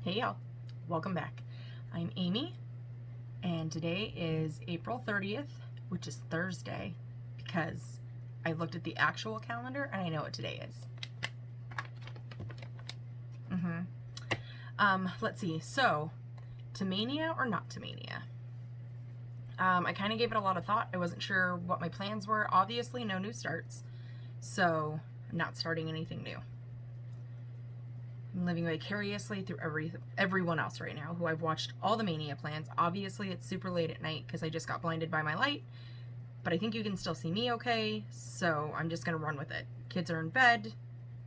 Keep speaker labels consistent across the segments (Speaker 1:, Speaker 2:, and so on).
Speaker 1: Hey y'all, welcome back. I'm Amy, and today is April 30th, which is Thursday, because I looked at the actual calendar and I know what today is. Let's see, so, to Mania or not to Mania? I kind of gave it a lot of thought. I wasn't sure what my plans were. Obviously, no new starts, so I'm not starting anything new. I'm living vicariously through everyone else right now who I've watched all the Mania plans. Obviously, it's super late at night because I just got blinded by my light, but I think you can still see me okay, so I'm just going to run with it. Kids are in bed.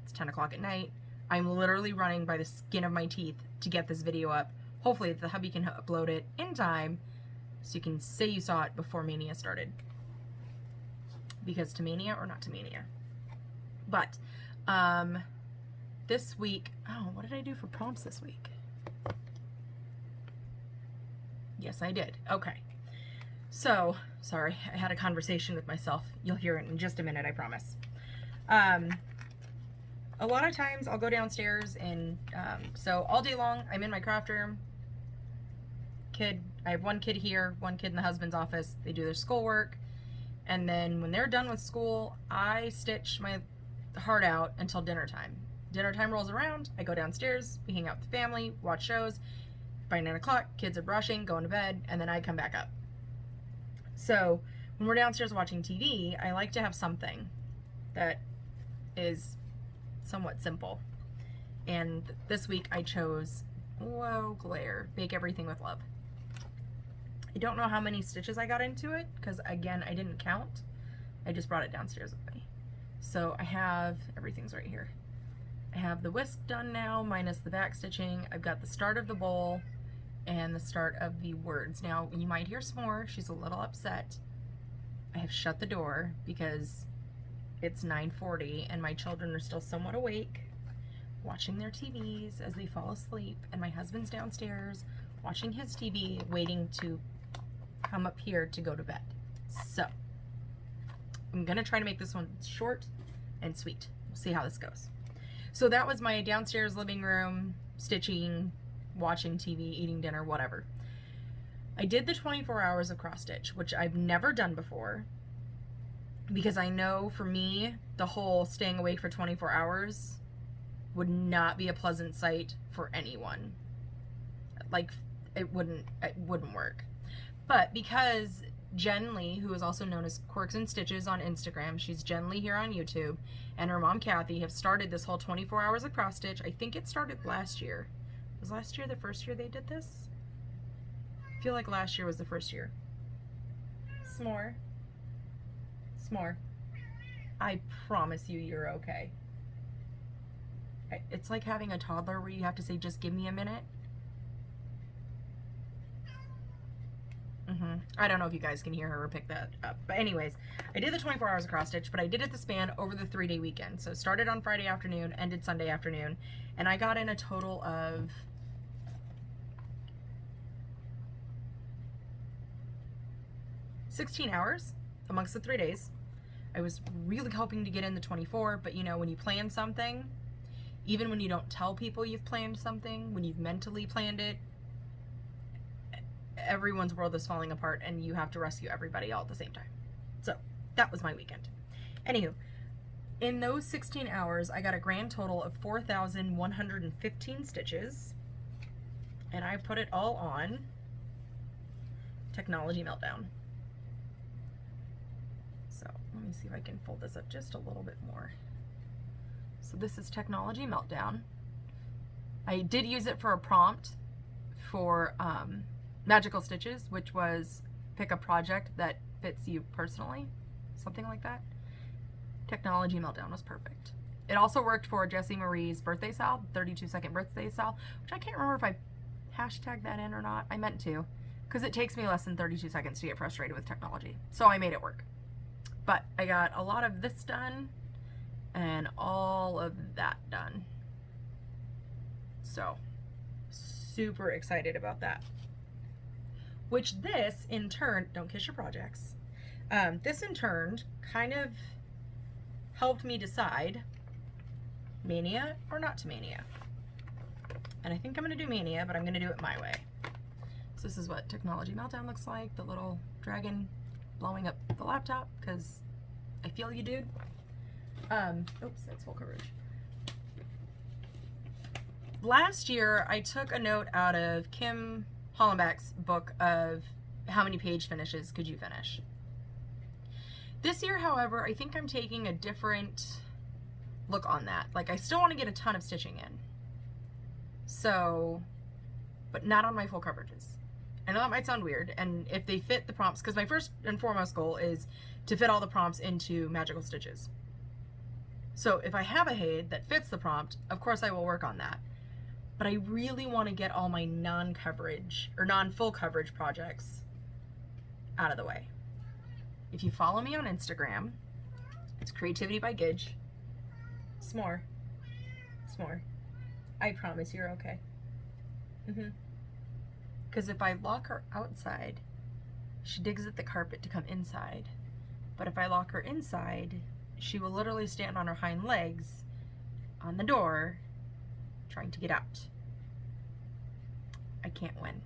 Speaker 1: It's 10 o'clock at night. I'm literally running by the skin of my teeth to get this video up. Hopefully, the hubby can upload it in time so you can say you saw it before Mania started. Because to Mania or not to Mania. But, this week, oh, what did I do for prompts this week? Yes, I did. Okay. So, sorry, I had a conversation with myself. You'll hear it in just a minute, I promise. A lot of times I'll go downstairs and, so all day long I'm in my craft room. I have one kid here, one kid in the husband's office. They do their schoolwork. And then when they're done with school, I stitch my heart out until dinner time. Dinner time rolls around, I go downstairs, we hang out with the family, watch shows. By 9 o'clock, kids are brushing, going to bed, and then I come back up. So when we're downstairs watching TV, I like to have something that is somewhat simple. And this week I chose, whoa, glare, Bake Everything with Love. I don't know how many stitches I got into it, because again, I didn't count. I just brought it downstairs with me. So I have, everything's right here. I have the whisk done now, minus the back stitching. I've got the start of the bowl and the start of the words. Now, you might hear S'more. She's a little upset. I have shut the door because it's 9:40 and my children are still somewhat awake, watching their TVs as they fall asleep, and my husband's downstairs watching his TV, waiting to come up here to go to bed. So, I'm going to try to make this one short and sweet. We'll see how this goes. So that was my downstairs living room, stitching, watching TV, eating dinner, whatever. I did the 24 hours of cross stitch, which I've never done before, because I know for me, the whole staying awake for 24 hours would not be a pleasant sight for anyone. Like, it wouldn't work. But because Jen Lee, who is also known as Quirks and Stitches on Instagram, she's Jen Lee here on YouTube, and her mom Kathy have started this whole 24 hours of cross stitch. I think it started last year. Was last year the first year they did this? I feel like last year was the first year. S'more. S'more. I promise you, you're okay. It's like having a toddler where you have to say, just give me a minute. I don't know if you guys can hear her or pick that up. But anyways, I did the 24 hours of cross stitch, but I did it the span over the 3-day weekend. So started on Friday afternoon, ended Sunday afternoon, and I got in a total of 16 hours amongst the 3 days. I was really hoping to get in the 24, but you know, when you plan something, even when you don't tell people you've planned something, when you've mentally planned it, everyone's world is falling apart and you have to rescue everybody all at the same time. So that was my weekend. Anywho, in those 16 hours, I got a grand total of 4,115 stitches, and I put it all on Technology Meltdown. So let me see if I can fold this up just a little bit more. So this is Technology Meltdown. I did use it for a prompt for Magical Stitches, which was pick a project that fits you personally, something like that. Technology Meltdown was perfect. It also worked for Jessie Marie's birthday sale, 32-second birthday sale, which I can't remember if I hashtagged that in or not. I meant to, because it takes me less than 32 seconds to get frustrated with technology. So I made it work. But I got a lot of this done and all of that done. So super excited about that. Which this, in turn, don't kiss your projects, this in turn kind of helped me decide Mania or not to Mania. And I think I'm going to do Mania, but I'm going to do it my way. So this is what Technology Meltdown looks like, the little dragon blowing up the laptop, because I feel you, dude. Oops, that's full coverage. Last year, I took a note out of Kim Hollenbeck's book of how many page finishes could you finish. This year, however, I think I'm taking a different look on that. Like, I still want to get a ton of stitching in. So, but not on my full coverages. I know that might sound weird, and if they fit the prompts, because my first and foremost goal is to fit all the prompts into magical stitches. So if I have a HAID that fits the prompt, of course I will work on that. But I really want to get all my non-coverage or non-full coverage projects out of the way. If you follow me on Instagram, it's Creativity by Gidge. S'more. S'more. I promise you're okay. Because if I lock her outside, she digs at the carpet to come inside. But if I lock her inside, she will literally stand on her hind legs on the door trying to get out. I can't win.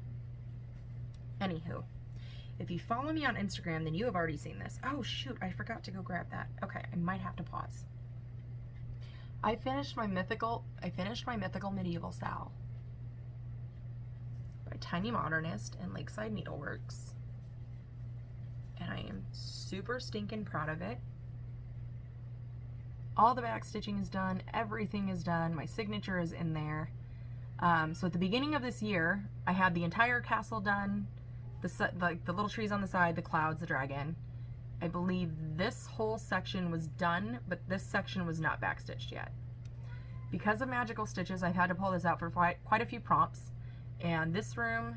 Speaker 1: Anywho, if you follow me on Instagram, then you have already seen this. Oh shoot, I forgot to go grab that. Okay, I might have to pause. I finished my mythical medieval Sal by Tiny Modernist and Lakeside Needleworks. And I am super stinking proud of it. All the back stitching is done, everything is done, my signature is in there. So at the beginning of this year, I had the entire castle done, the little trees on the side, the clouds, the dragon. I believe this whole section was done, but this section was not backstitched yet. Because of magical stitches, I've had to pull this out for quite a few prompts, and this room,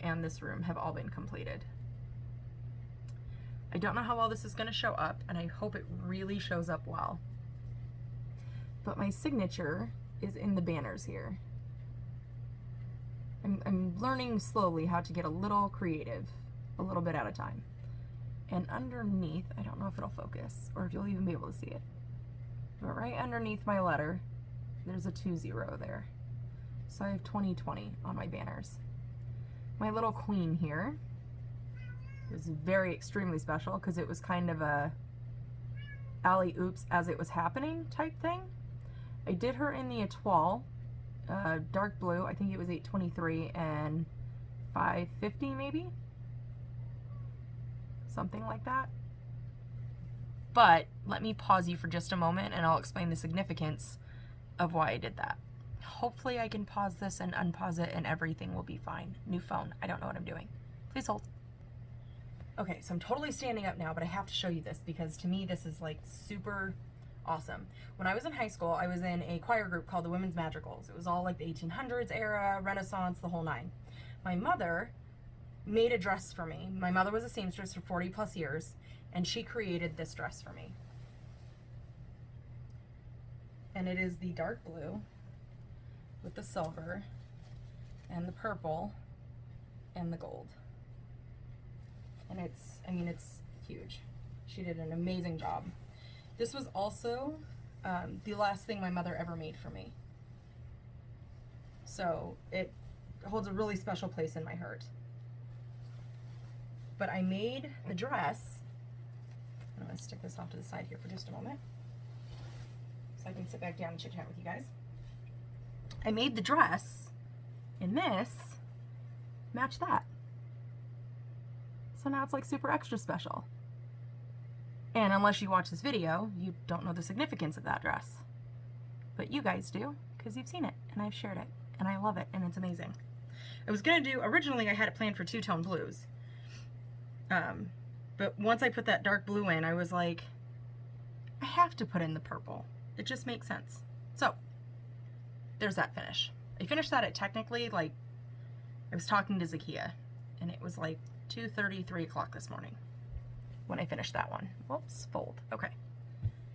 Speaker 1: and this room have all been completed. I don't know how well this is going to show up, and I hope it really shows up well. But my signature is in the banners here. I'm learning slowly how to get a little creative, a little bit at a time. And underneath, I don't know if it'll focus or if you'll even be able to see it, but right underneath my letter, there's a 20 there. So I have 2020 on my banners. My little queen here was very extremely special because it was kind of a alley oops as it was happening type thing. I did her in the étoile, dark blue. I think it was 823 and 550 maybe, something like that. But let me pause you for just a moment and I'll explain the significance of why I did that. Hopefully I can pause this and unpause it and everything will be fine. New phone. I don't know what I'm doing. Please hold. Okay, so I'm totally standing up now, but I have to show you this because to me this is like super awesome. When I was in high school, I was in a choir group called the Women's Madrigals. It was all like the 1800s era, Renaissance, the whole nine. My mother made a dress for me. My mother was a seamstress for 40 plus years, and she created this dress for me. And it is the dark blue with the silver and the purple and the gold. And it's, I mean, it's huge. She did an amazing job. This was also the last thing my mother ever made for me. So it holds a really special place in my heart. But I made the dress. I'm going to stick this off to the side here for just a moment so I can sit back down and chit chat with you guys. I made the dress in this match that. So now it's like super extra special. And unless you watch this video, you don't know the significance of that dress. But you guys do, because you've seen it, and I've shared it, and I love it, and it's amazing. I was going to do, originally I had it planned for two-tone blues. But once I put that dark blue in, I was like, I have to put in the purple. It just makes sense. So, there's that finish. I finished that at technically, like, I was talking to Zakia, and it was like 2:30, 3 o'clock this morning when I finished that one. Whoops, fold. Okay.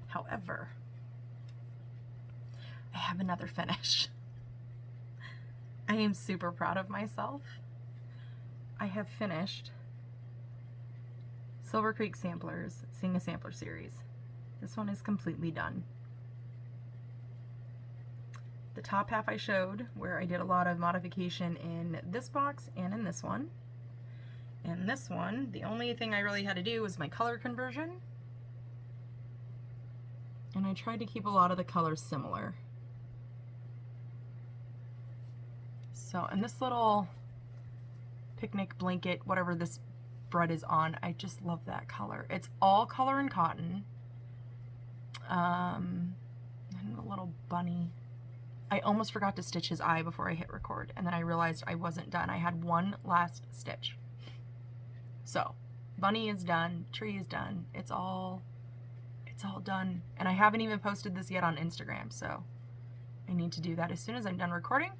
Speaker 1: However, I have another finish. I am super proud of myself. I have finished Silver Creek Samplers Sing a Sampler series. This one is completely done. The top half I showed, where I did a lot of modification in this box and in this one. And this one, the only thing I really had to do was my color conversion. And I tried to keep a lot of the colors similar. So, and this little picnic blanket, whatever this spread is on, I just love that color. It's all color and cotton. And a little bunny. I almost forgot to stitch his eye before I hit record, and then I realized I wasn't done. I had one last stitch. So, bunny is done, tree is done. It's all done. And I haven't even posted this yet on Instagram, so I need to do that as soon as I'm done recording.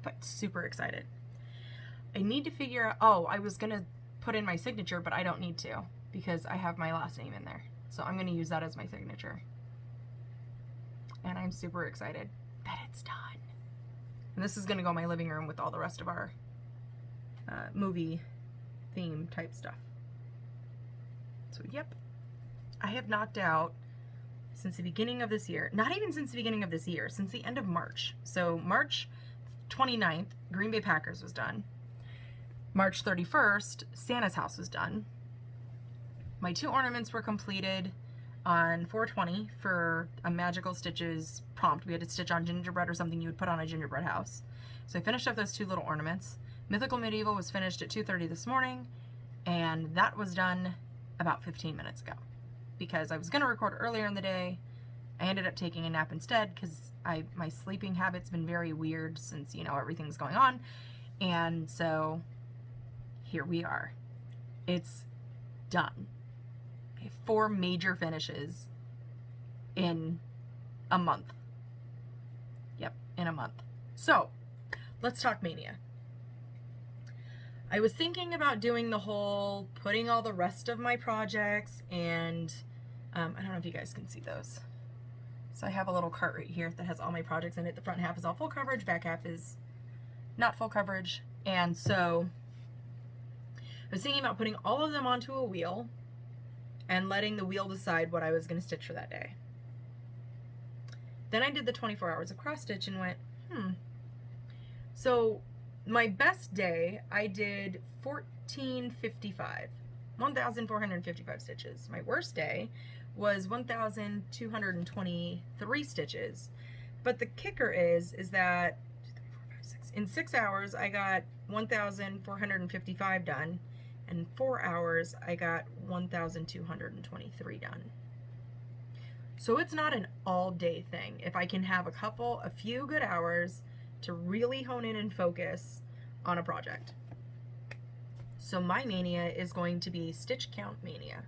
Speaker 1: But super excited. I need to figure out, oh, I was gonna put in my signature, but I don't need to because I have my last name in there. So I'm gonna use that as my signature. And I'm super excited that it's done. And this is gonna go in my living room with all the rest of our movie theme type stuff. So yep, I have knocked out since the beginning of this year, not even since the beginning of this year, since the end of March. So March 29th, Green Bay Packers was done. March 31st, Santa's house was done. My 2 ornaments were completed on 4/20 for a Magical Stitches prompt. We had to stitch on gingerbread or something you would put on a gingerbread house. So I finished up those 2 little ornaments. Mythical Medieval was finished at 2:30 this morning, and that was done about 15 minutes ago because I was going to record earlier in the day. I ended up taking a nap instead because my sleeping habit's been very weird since, you know, everything's going on. And so here we are. It's done. 4 major finishes in a month. Yep, in a month. So let's talk Mania. I was thinking about doing the whole putting all the rest of my projects, and I don't know if you guys can see those. So I have a little cart right here that has all my projects in it. The front half is all full coverage, back half is not full coverage. And so I was thinking about putting all of them onto a wheel and letting the wheel decide what I was going to stitch for that day. Then I did the 24 hours of cross stitch and went, So my best day, I did 1,455 stitches. My worst day was 1,223 stitches. But the kicker is that in 6 hours, I got 1,455 done. In 4 hours, I got 1,223 done. So it's not an all-day thing. If I can have a few good hours to really hone in and focus on a project. So my mania is going to be stitch count mania.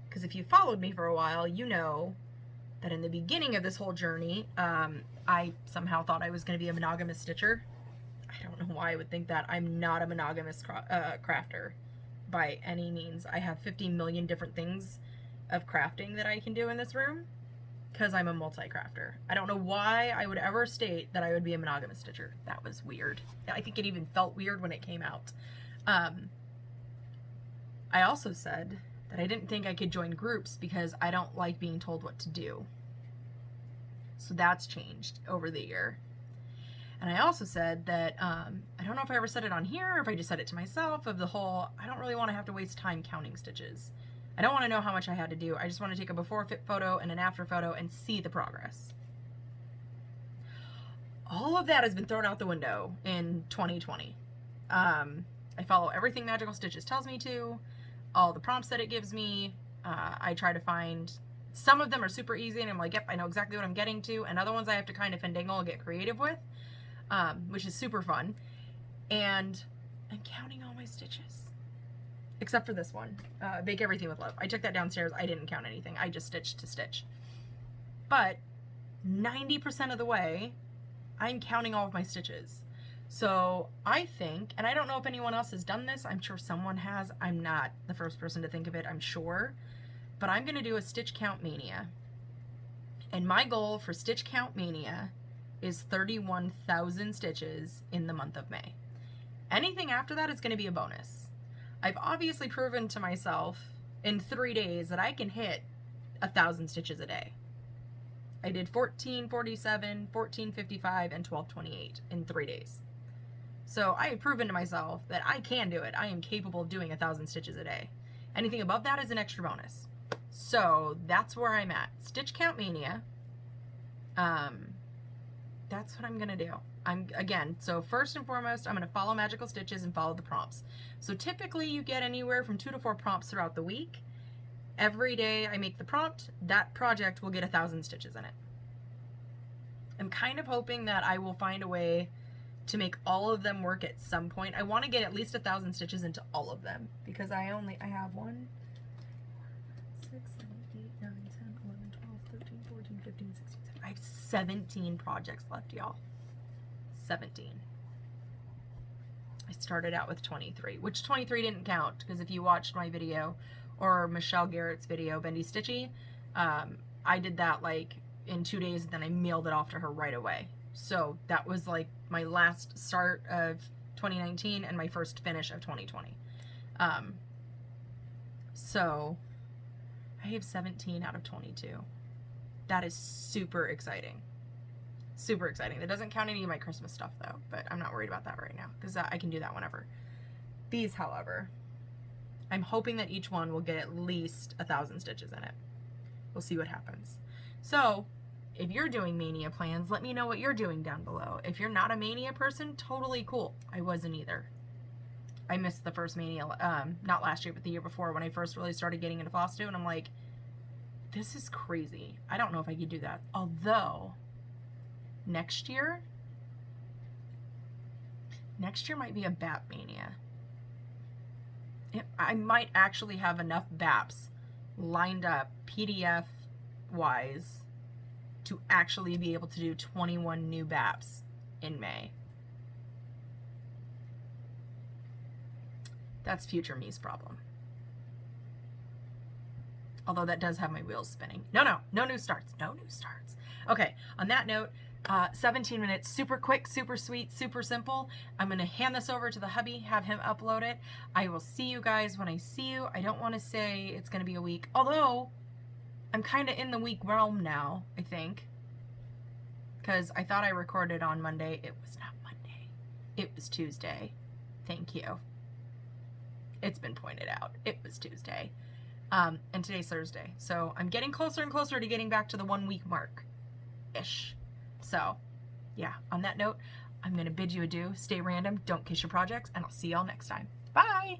Speaker 1: Because if you followed me for a while, you know that in the beginning of this whole journey, I somehow thought I was going to be a monogamous stitcher. I don't know why I would think that. I'm not a monogamous crafter by any means. I have 50 million different things of crafting that I can do in this room because I'm a multi-crafter. I don't know why I would ever state that I would be a monogamous stitcher. That was weird. I think it even felt weird when it came out. I also said that I didn't think I could join groups because I don't like being told what to do. So that's changed over the year. And I also said that, I don't know if I ever said it on here or if I just said it to myself, of the whole, I don't really want to have to waste time counting stitches. I don't want to know how much I had to do. I just want to take a before photo and an after photo and see the progress. All of that has been thrown out the window in 2020. I follow everything Magical Stitches tells me to, all the prompts that it gives me. I try to find, some of them are super easy and I'm like, yep, I know exactly what I'm getting to, and other ones I have to kind of finagle and get creative with. Which is super fun. And I'm counting all my stitches. Except for this one, Bake Everything with Love. I took that downstairs. I didn't count anything. I just stitched to stitch. But 90% of the way, I'm counting all of my stitches. So I think, and I don't know if anyone else has done this. I'm sure someone has. I'm not the first person to think of it, I'm sure. But I'm going to do a stitch count mania. And my goal for stitch count mania is 31,000 stitches in the month of May. Anything after that is going to be a bonus. I've obviously proven to myself in 3 days that I can hit 1,000 stitches a day. I did 14:47, 14:55, and 12:28 in 3 days. So I have proven to myself that I can do it. I am capable of doing 1,000 stitches a day. Anything above that is an extra bonus. So that's where I'm at. Stitch count mania. That's what I'm gonna do. So first and foremost, I'm gonna follow magical stitches and follow the prompts. So typically you get anywhere from 2 to 4 prompts throughout the week. Every day I make the prompt, that project will get 1,000 stitches in it. I'm kind of hoping that I will find a way to make all of them work at some point. I want to get at least 1,000 stitches into all of them because I have 1, 6, 7, 8, 9, 10, 11, 12, 13, 14, 15, 16, 17. I have 17 projects left, y'all. 17. I started out with 23, which 23 didn't count because if you watched my video or Michelle Garrett's video, Bendy Stitchy, I did that like in 2 days and then I mailed it off to her right away. So that was like my last start of 2019 and my first finish of 2020. So I have 17 out of 22. That is super exciting. Super exciting. That doesn't count any of my Christmas stuff though, but I'm not worried about that right now because I can do that whenever. These, however, I'm hoping that each one will get at least 1,000 stitches in it. We'll see what happens. So if you're doing Mania plans, let me know what you're doing down below. If you're not a Mania person, totally cool. I wasn't either. I missed the first Mania, not last year, but the year before when I first really started getting into Floss and I'm like, this is crazy. I don't know if I could do that. Although, next year might be a BAP Mania. I might actually have enough BAPs lined up PDF wise to actually be able to do 21 new BAPs in May. That's future me's problem. Although that does have my wheels spinning. No new starts. No new starts. Okay, on that note, 17 minutes, super quick, super sweet, super simple. I'm going to hand this over to the hubby, have him upload it. I will see you guys when I see you. I don't want to say it's going to be a week, although I'm kind of in the week realm now, I think, because I thought I recorded on Monday. It was not Monday. It was Tuesday. Thank you. It's been pointed out. It was Tuesday. And today's Thursday. So I'm getting closer and closer to getting back to the 1 week mark-ish. So, yeah, on that note, I'm going to bid you adieu. Stay random, don't kiss your projects, and I'll see y'all next time. Bye!